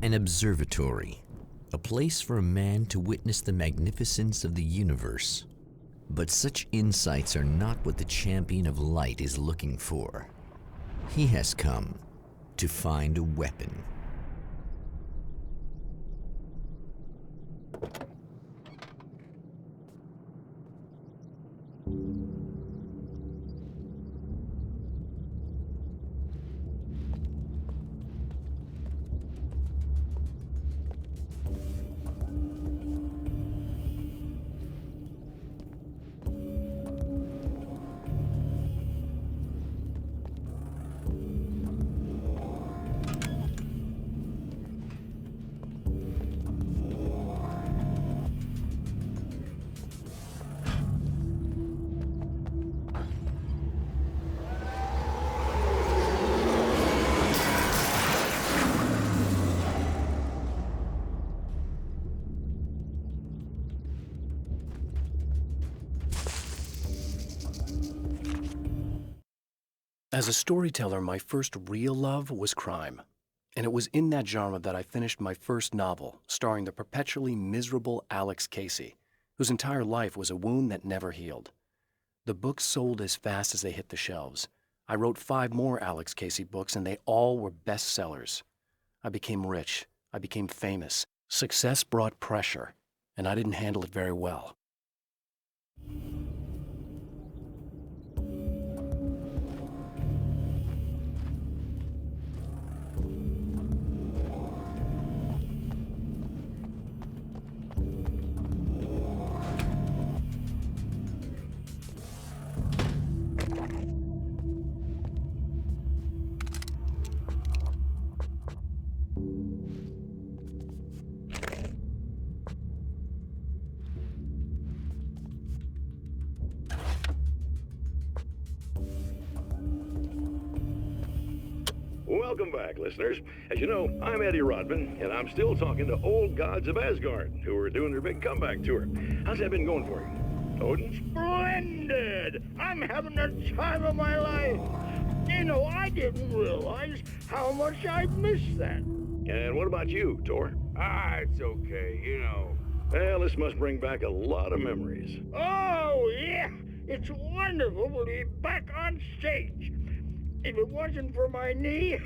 An observatory, a place for a man to witness the magnificence of the universe. But such insights are not what the champion of light is looking for. He has come to find a weapon. As a storyteller, my first real love was crime. And it was in that genre that I finished my first novel, starring the perpetually miserable Alex Casey, whose entire life was a wound that never healed. The books sold as fast as they hit the shelves. I wrote 5 more Alex Casey books, and they all were bestsellers. I became rich. I became famous. Success brought pressure, and I didn't handle it very well. Welcome back, listeners. As you know, I'm Eddie Rodman, and I'm still talking to old gods of Asgard, who are doing their big comeback tour. How's that been going for you, Odin? Splendid! I'm having the time of my life. You know, I didn't realize how much I'd missed that. And what about you, Tor? It's okay, you know. Well, this must bring back a lot of memories. Oh, yeah! It's wonderful to be back on stage. If it wasn't for my knee,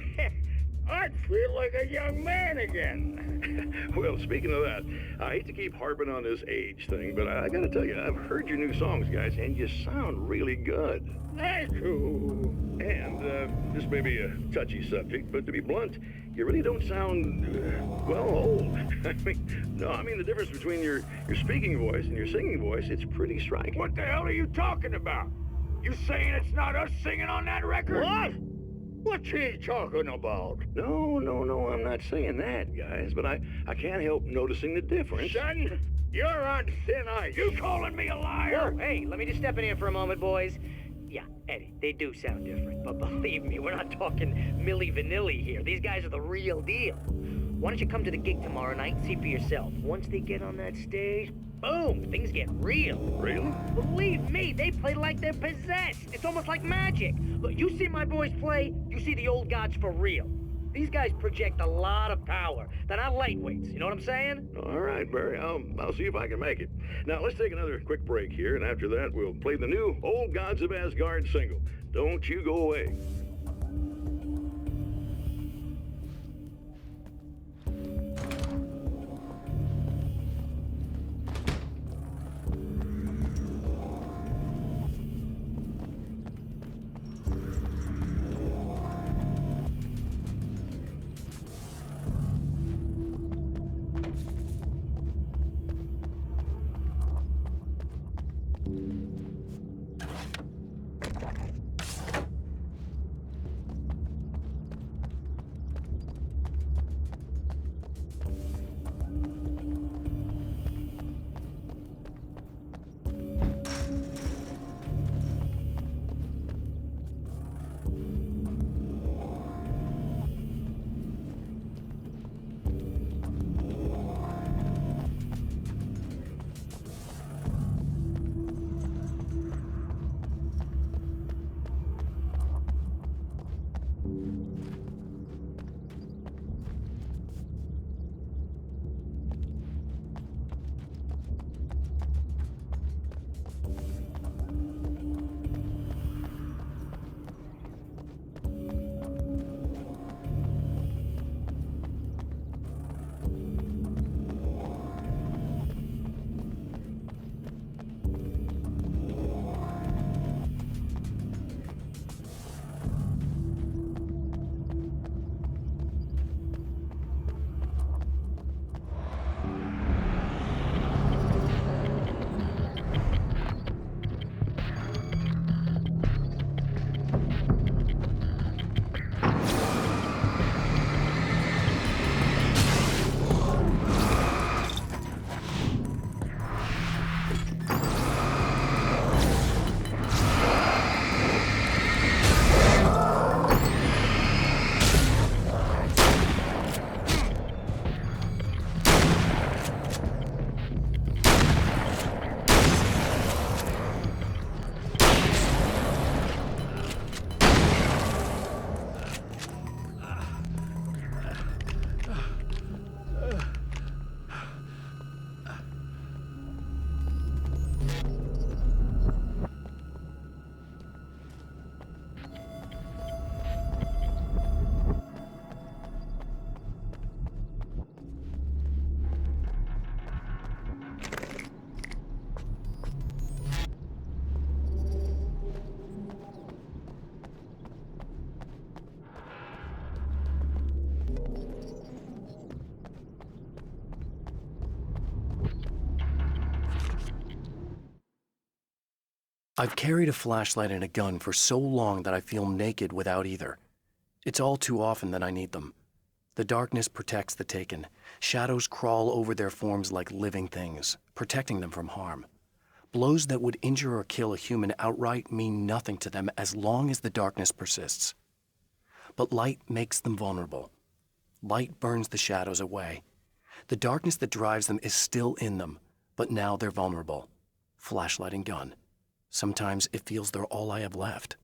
I'd feel like a young man again. Well, speaking of that, I hate to keep harping on this age thing, but I gotta tell you, I've heard your new songs, guys, and you sound really good. Thank you. And this may be a touchy subject, but to be blunt, you really don't sound, old. I mean the difference between your speaking voice and your singing voice, it's pretty striking. What the hell are you talking about? You saying it's not us singing on that record? What? What's he talking about? No, I'm not saying that, guys, but I can't help noticing the difference. Son, you're on thin ice. You calling me a liar? Whoa, hey, let me just step in here for a moment, boys. Yeah, Eddie, they do sound different, but believe me, we're not talking Milli Vanilli here. These guys are the real deal. Why don't you come to the gig tomorrow night and see for yourself? Once they get on that stage, boom, things get real. Really? Believe me, they play like they're possessed. It's almost like magic. Look, you see my boys play, you see the old gods for real. These guys project a lot of power. They're not lightweights, you know what I'm saying? All right, Barry, I'll see if I can make it. Now, let's take another quick break here, and after that, we'll play the new Old Gods of Asgard single. Don't you go away. I've carried a flashlight and a gun for so long that I feel naked without either. It's all too often that I need them. The darkness protects the taken. Shadows crawl over their forms like living things, protecting them from harm. Blows that would injure or kill a human outright mean nothing to them as long as the darkness persists. But light makes them vulnerable. Light burns the shadows away. The darkness that drives them is still in them, but now they're vulnerable. Flashlight and gun. Sometimes it feels they're all I have left.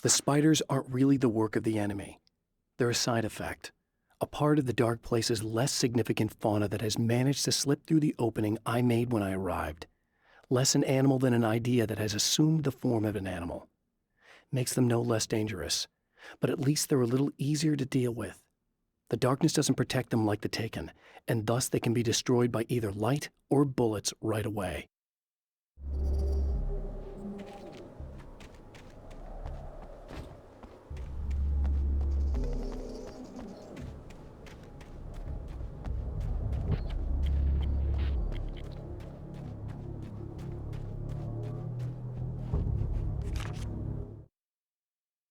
The spiders aren't really the work of the enemy. They're a side effect, a part of the dark place's less significant fauna that has managed to slip through the opening I made when I arrived. Less an animal than an idea that has assumed the form of an animal. Makes them no less dangerous, but at least they're a little easier to deal with. The darkness doesn't protect them like the Taken, and thus they can be destroyed by either light or bullets right away.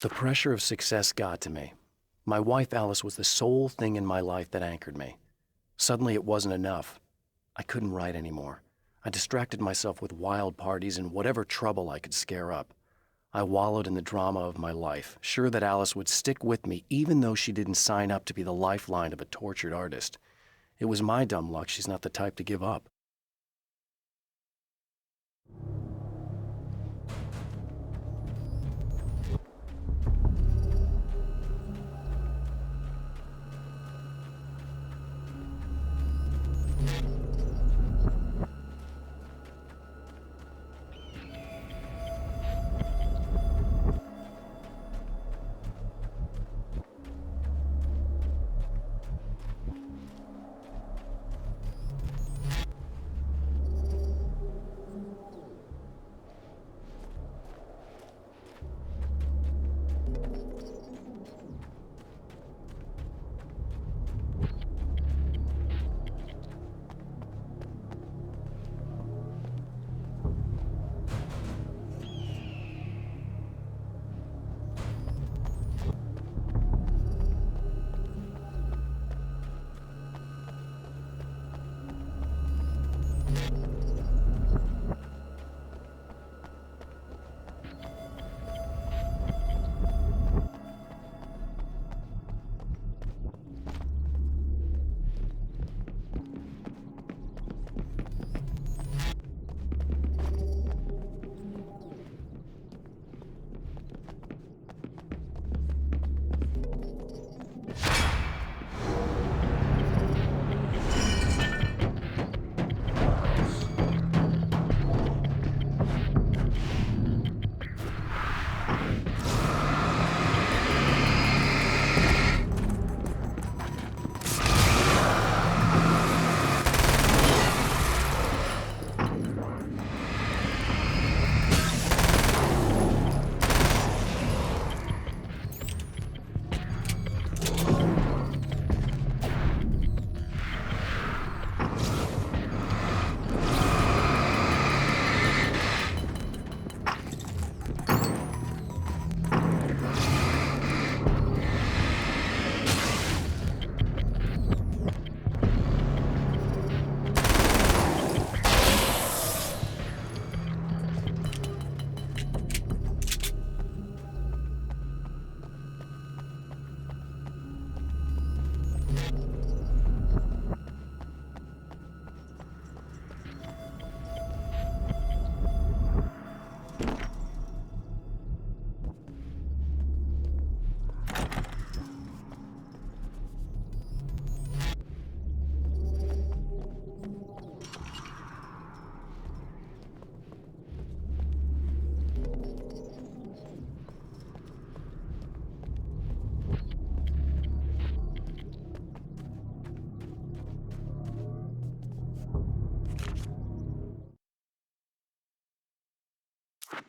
The pressure of success got to me. My wife Alice was the sole thing in my life that anchored me. Suddenly it wasn't enough. I couldn't write anymore. I distracted myself with wild parties and whatever trouble I could scare up. I wallowed in the drama of my life, sure that Alice would stick with me even though she didn't sign up to be the lifeline of a tortured artist. It was my dumb luck she's not the type to give up.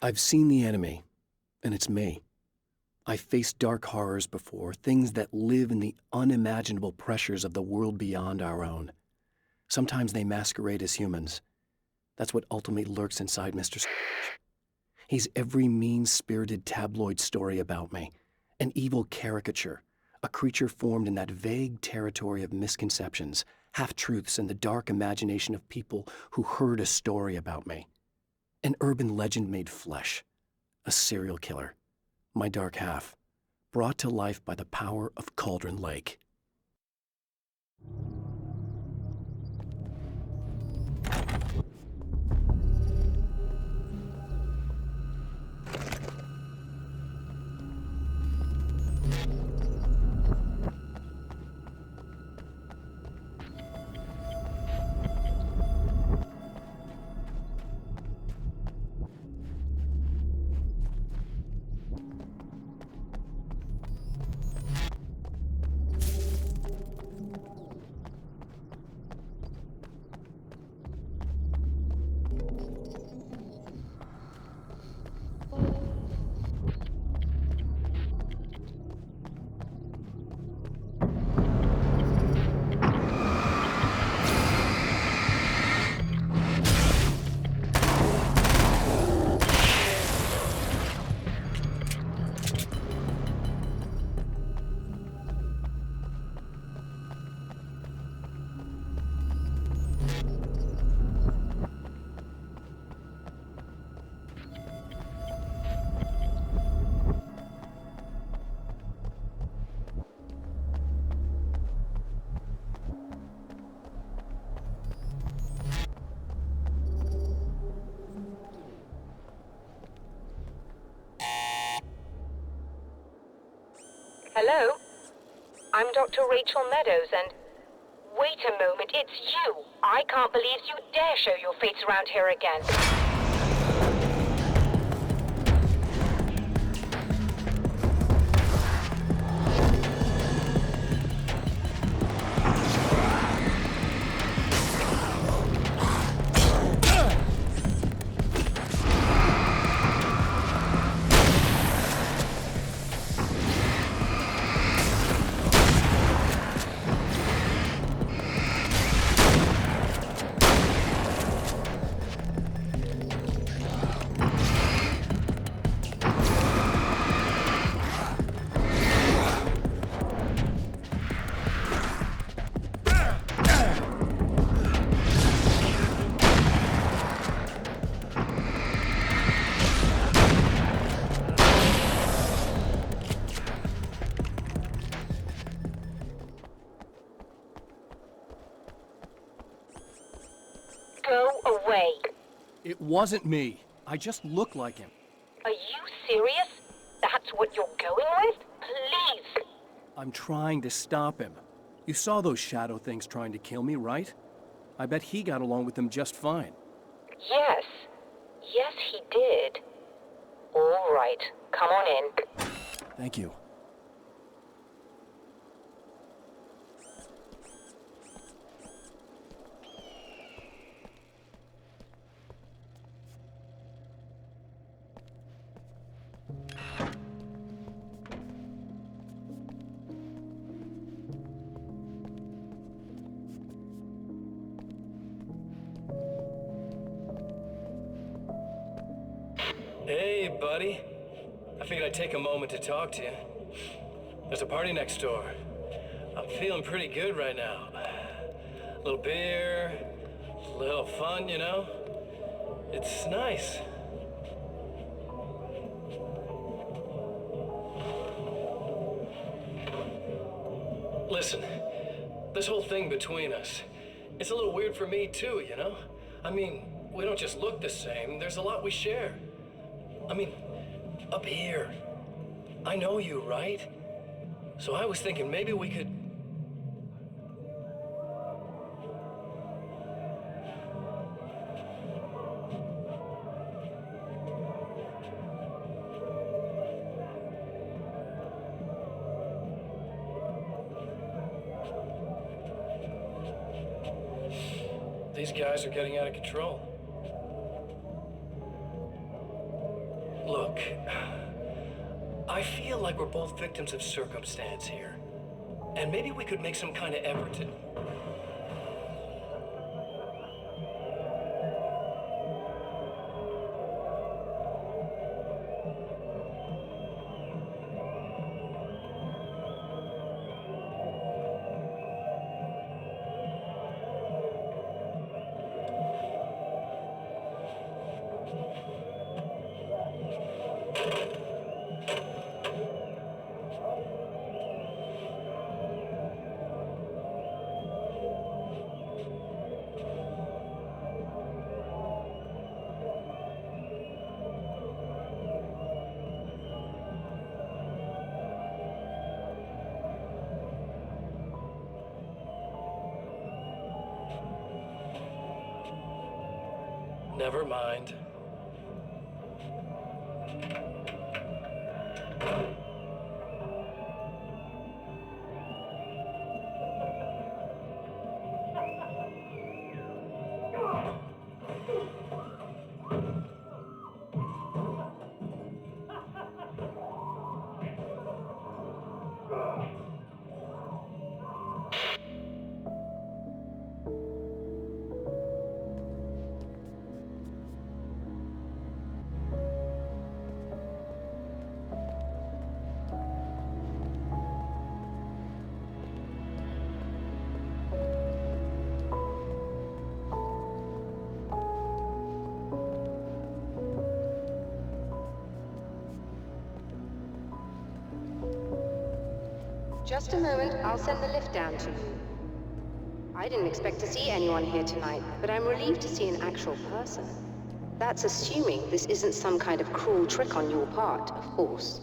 I've seen the enemy, and it's me. I've faced dark horrors before, things that live in the unimaginable pressures of the world beyond our own. Sometimes they masquerade as humans. That's what ultimately lurks inside Mr. Scrooge. He's every mean-spirited tabloid story about me, an evil caricature, a creature formed in that vague territory of misconceptions, half-truths, and the dark imagination of people who heard a story about me. An urban legend made flesh, a serial killer, my dark half, brought to life by the power of Cauldron Lake. Hello? I'm Dr. Rachel Meadows, and... Wait a moment, it's you! I can't believe you dare show your face around here again. Go away. It wasn't me. I just look like him. Are you serious? That's what you're going with? Please! I'm trying to stop him. You saw those shadow things trying to kill me, right? I bet he got along with them just fine. Yes. Yes, he did. All right. Come on in. Thank you. Hey, buddy. I figured I'd take a moment to talk to you. There's a party next door. I'm feeling pretty good right now. A little beer, a little fun, you know? It's nice. Listen, this whole thing between us, it's a little weird for me too, you know? I mean, we don't just look the same, there's a lot we share. I mean, up here. I know you, right? So I was thinking maybe we could... These guys are getting out of control. I feel like we're both victims of circumstance here. And maybe we could make some kind of effort to... Never mind. Just a moment, I'll send the lift down to you. I didn't expect to see anyone here tonight, but I'm relieved to see an actual person. That's assuming this isn't some kind of cruel trick on your part, of course.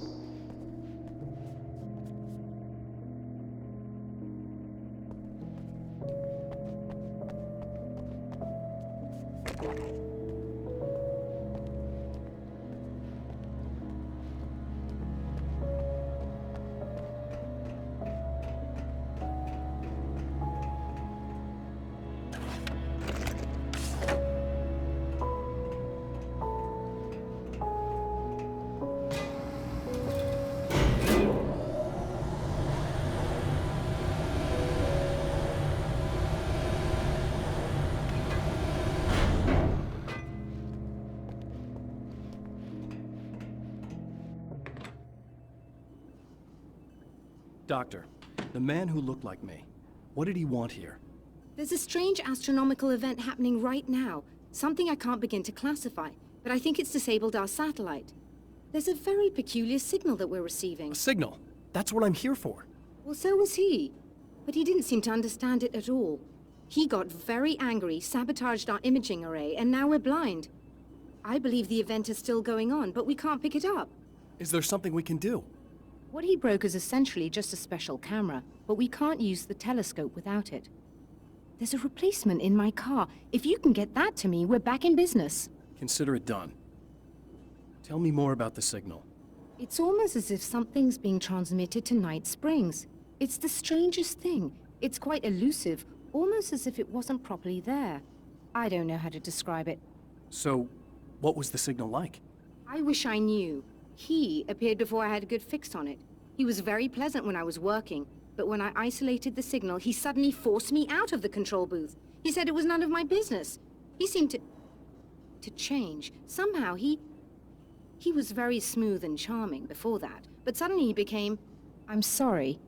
Doctor, the man who looked like me, what did he want here? There's a strange astronomical event happening right now. Something I can't begin to classify, but I think it's disabled our satellite. There's a very peculiar signal that we're receiving. A signal? That's what I'm here for. Well, so was he. But he didn't seem to understand it at all. He got very angry, sabotaged our imaging array, and now we're blind. I believe the event is still going on, but we can't pick it up. Is there something we can do? What he broke is essentially just a special camera, but we can't use the telescope without it. There's a replacement in my car. If you can get that to me, we're back in business. Consider it done. Tell me more about the signal. It's almost as if something's being transmitted to Night Springs. It's the strangest thing. It's quite elusive, almost as if it wasn't properly there. I don't know how to describe it. So, what was the signal like? I wish I knew. He appeared before I had a good fix on it. He was very pleasant when I was working, but when I isolated the signal, he suddenly forced me out of the control booth. He said it was none of my business. He seemed to change. Somehow he was very smooth and charming before that, but suddenly he became... I'm sorry.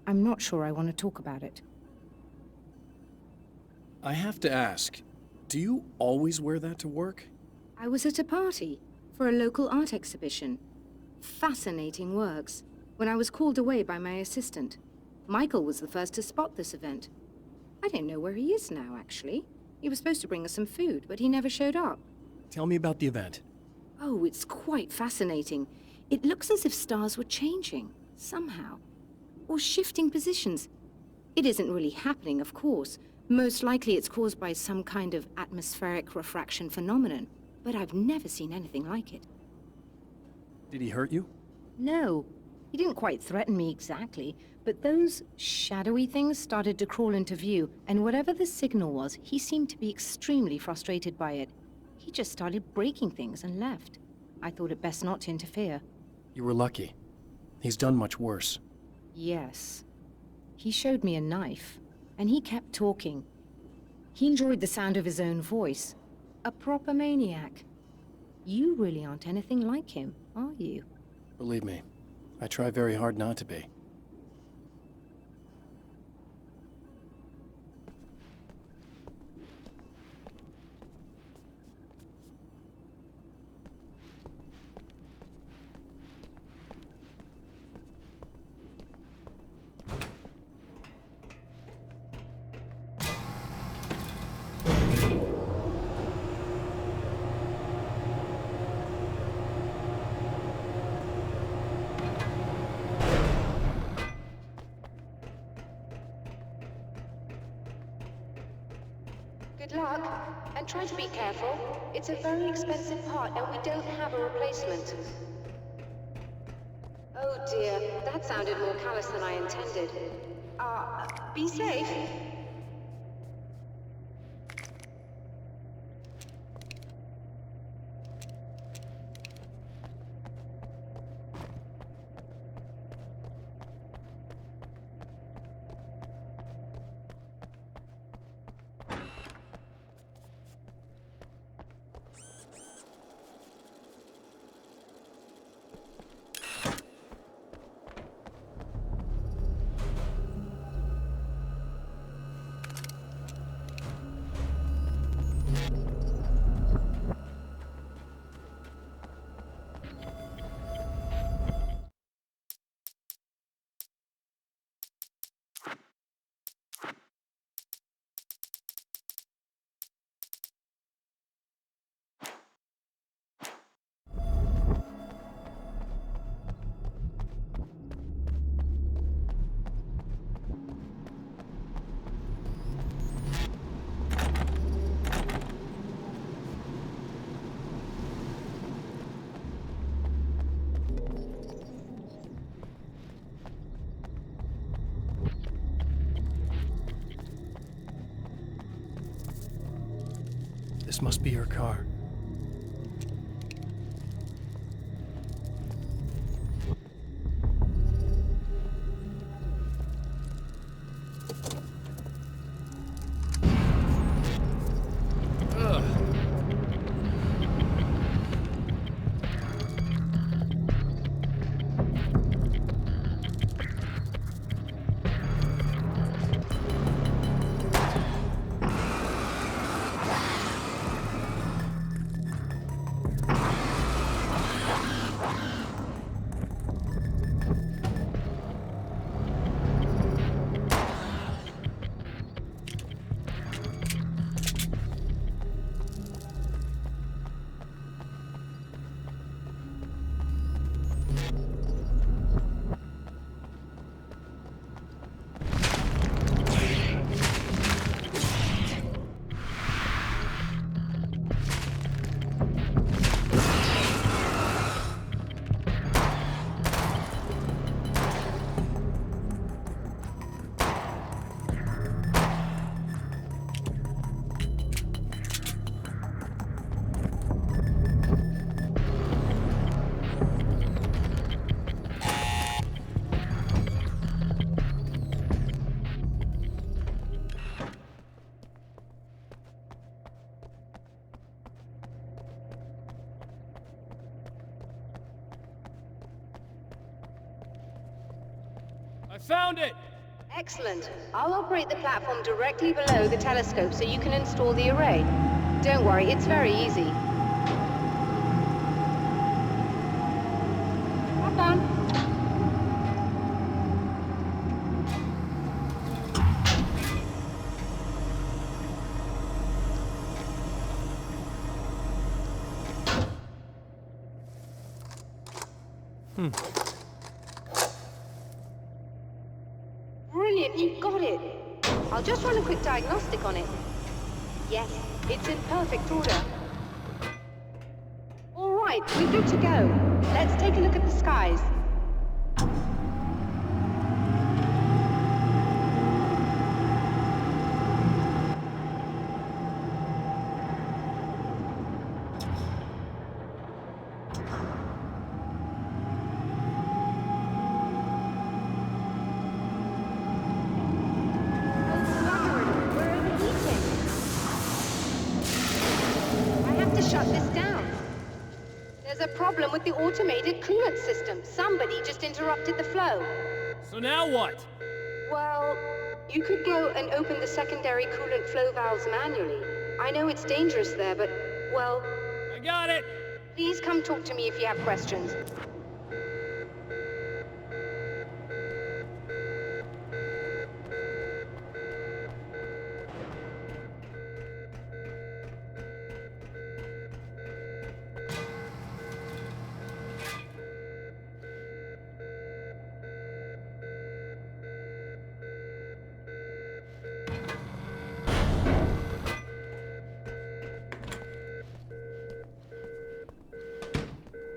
I'm not sure I want to talk about it. I have to ask, do you always wear that to work? I was at a party for a local art exhibition. Fascinating works. When I was called away by my assistant. Michael was the first to spot this event. I don't know where he is now, actually. He was supposed to bring us some food, but he never showed up. Tell me about the event. Oh, it's quite fascinating. It looks as if stars were changing, somehow. Or shifting positions. It isn't really happening, of course. Most likely it's caused by some kind of atmospheric refraction phenomenon. But I've never seen anything like it. Did he hurt you? No. He didn't quite threaten me exactly, but those shadowy things started to crawl into view, and whatever the signal was, he seemed to be extremely frustrated by it. He just started breaking things and left. I thought it best not to interfere. You were lucky. He's done much worse. Yes. He showed me a knife, and he kept talking. He enjoyed the sound of his own voice. A proper maniac. You really aren't anything like him, are you? Believe me, I try very hard not to be. Good luck, and try to be careful. It's a very expensive part, and we don't have a replacement. Oh dear, that sounded more callous than I intended. Be safe. This must be her car. I found it! Excellent. I'll operate the platform directly below the telescope so you can install the array. Don't worry, it's very easy. Hop on. Brilliant, you got it. I'll just run a quick diagnostic on it. Yes, it's in perfect order. All right, we're good to go. Let's take a look at the skies. problem with the automated coolant system. Somebody just interrupted the flow. So now what? Well, you could go and open the secondary coolant flow valves manually. I know it's dangerous there, but, well... I got it! Please come talk to me if you have questions.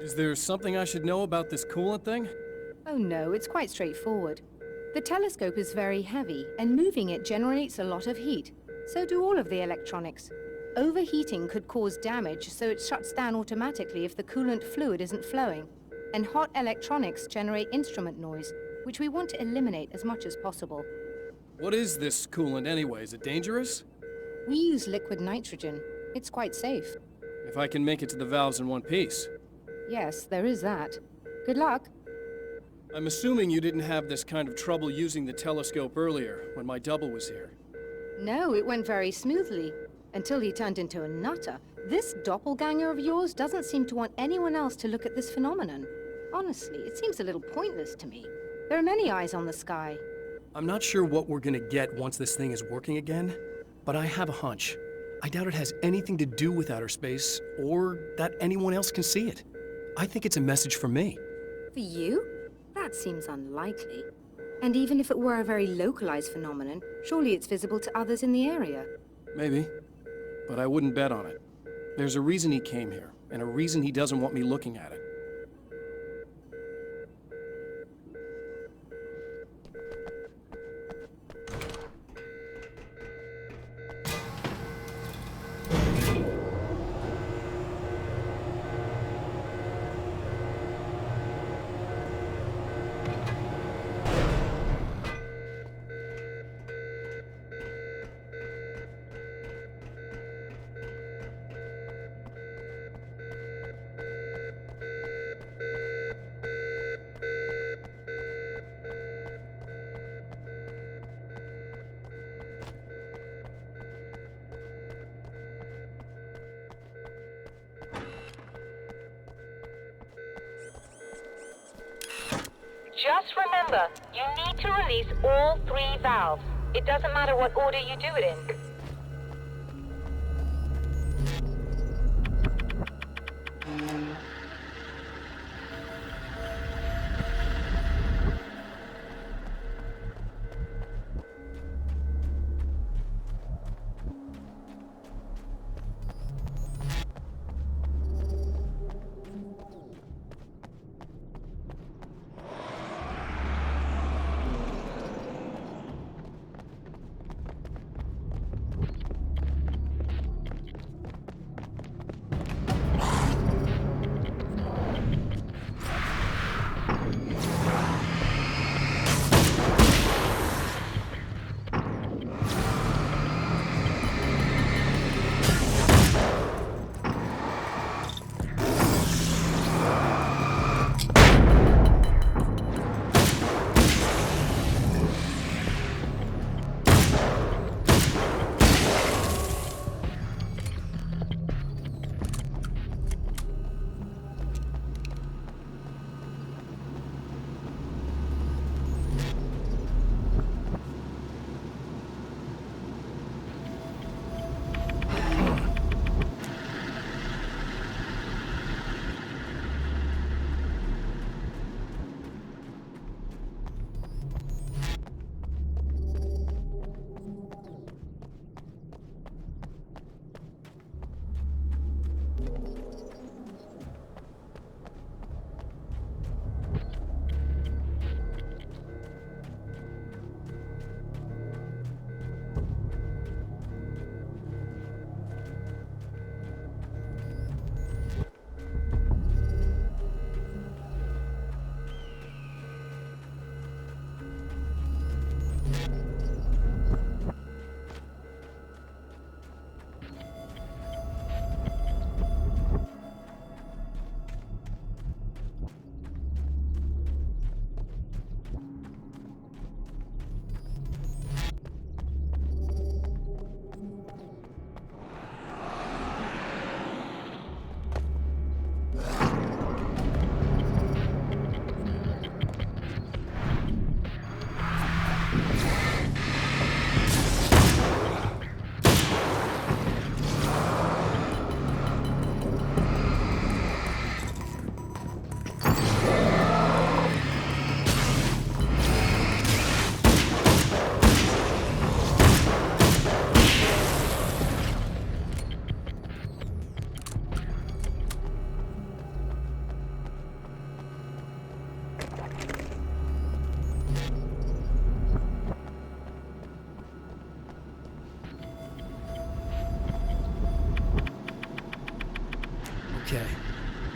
Is there something I should know about this coolant thing? Oh no, it's quite straightforward. The telescope is very heavy, and moving it generates a lot of heat. So do all of the electronics. Overheating could cause damage, so it shuts down automatically if the coolant fluid isn't flowing. And hot electronics generate instrument noise, which we want to eliminate as much as possible. What is this coolant anyway? Is it dangerous? We use liquid nitrogen. It's quite safe. If I can make it to the valves in one piece. Yes, there is that. Good luck. I'm assuming you didn't have this kind of trouble using the telescope earlier, when my double was here. No, it went very smoothly. Until he turned into a nutter. This doppelganger of yours doesn't seem to want anyone else to look at this phenomenon. Honestly, it seems a little pointless to me. There are many eyes on the sky. I'm not sure what we're gonna get once this thing is working again, but I have a hunch. I doubt it has anything to do with outer space, or that anyone else can see it. I think it's a message for me. For you? That seems unlikely. And even if it were a very localized phenomenon, surely it's visible to others in the area. Maybe. But I wouldn't bet on it. There's a reason he came here, and a reason he doesn't want me looking at it. Just remember, you need to release all 3 valves. It doesn't matter what order you do it in. Okay,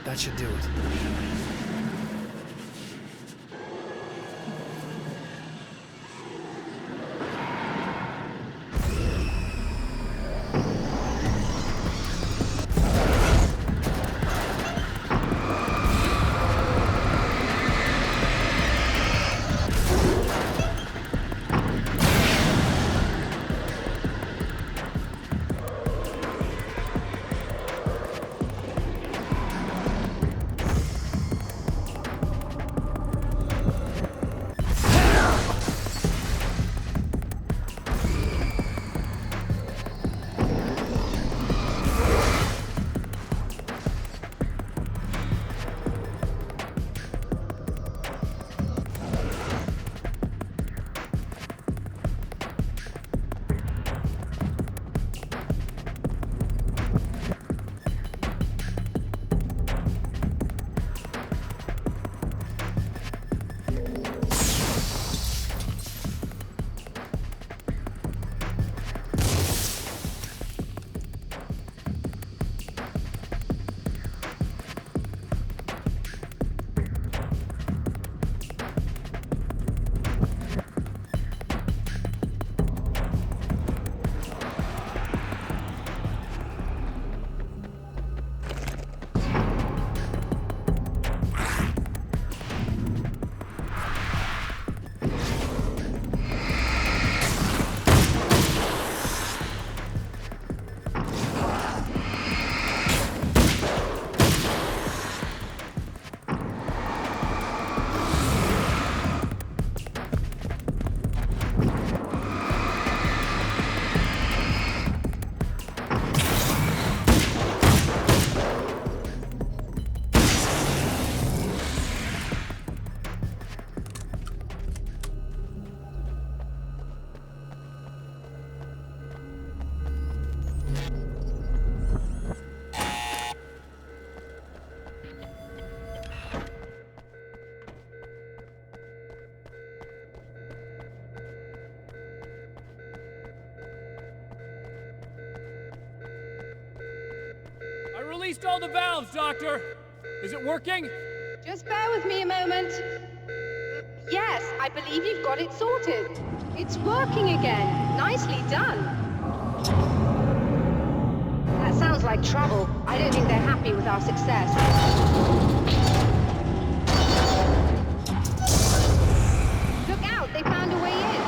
that should do it. I released all the valves, Doctor! Is it working? Just bear with me a moment. Yes, I believe you've got it sorted. It's working again. Nicely done. That sounds like trouble. I don't think they're happy with our success. Look out, they found a way in.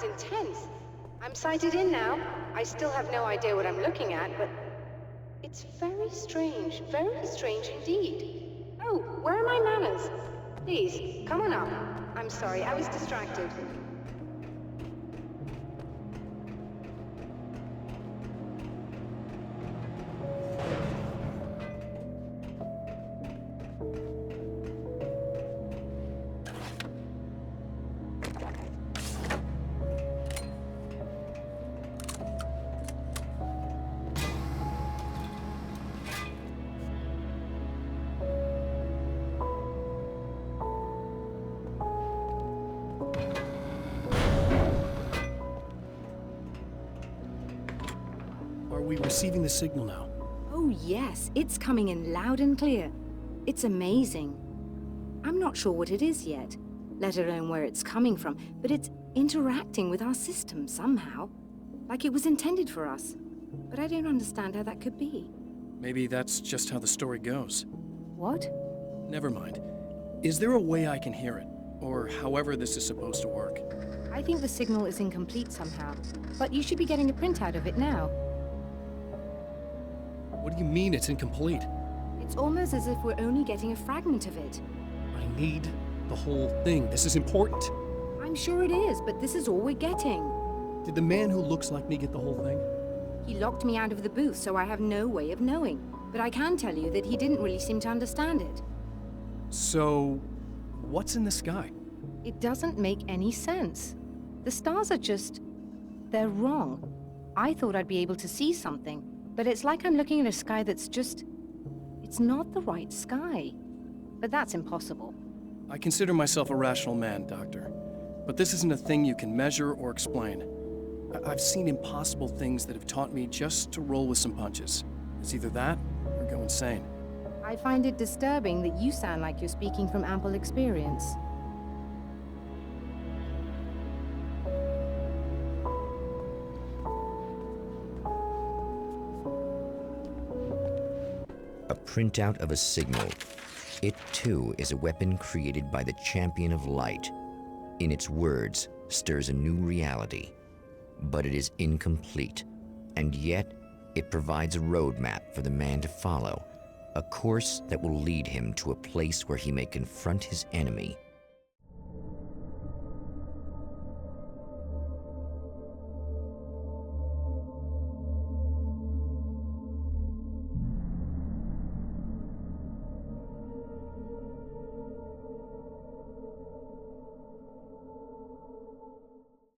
Intense. I'm sighted in now. I still have no idea what I'm looking at, but it's very strange indeed. Oh, where are my manners? Please, come on up. I'm sorry, I was distracted. we receiving the signal now? Oh yes, it's coming in loud and clear. It's amazing. I'm not sure what it is yet, let alone where it's coming from, but it's interacting with our system somehow. Like it was intended for us. But I don't understand how that could be. Maybe that's just how the story goes. What? Never mind. Is there a way I can hear it? Or however this is supposed to work? I think the signal is incomplete somehow, but you should be getting a printout of it now. What do you mean it's incomplete? It's almost as if we're only getting a fragment of it. I need the whole thing. This is important. I'm sure it is, but this is all we're getting. Did the man who looks like me get the whole thing? He locked me out of the booth, so I have no way of knowing. But I can tell you that he didn't really seem to understand it. So, what's in the sky? It doesn't make any sense. The stars are just... they're wrong. I thought I'd be able to see something, but it's like I'm looking at a sky that's just... it's not the right sky. But that's impossible. I consider myself a rational man, Doctor. But this isn't a thing you can measure or explain. I've seen impossible things that have taught me just to roll with some punches. It's either that, or go insane. I find it disturbing that you sound like you're speaking from ample experience. A printout of a signal. It too is a weapon created by the Champion of Light. In its words, stirs a new reality. But it is incomplete, and yet it provides a roadmap for the man to follow, a course that will lead him to a place where he may confront his enemy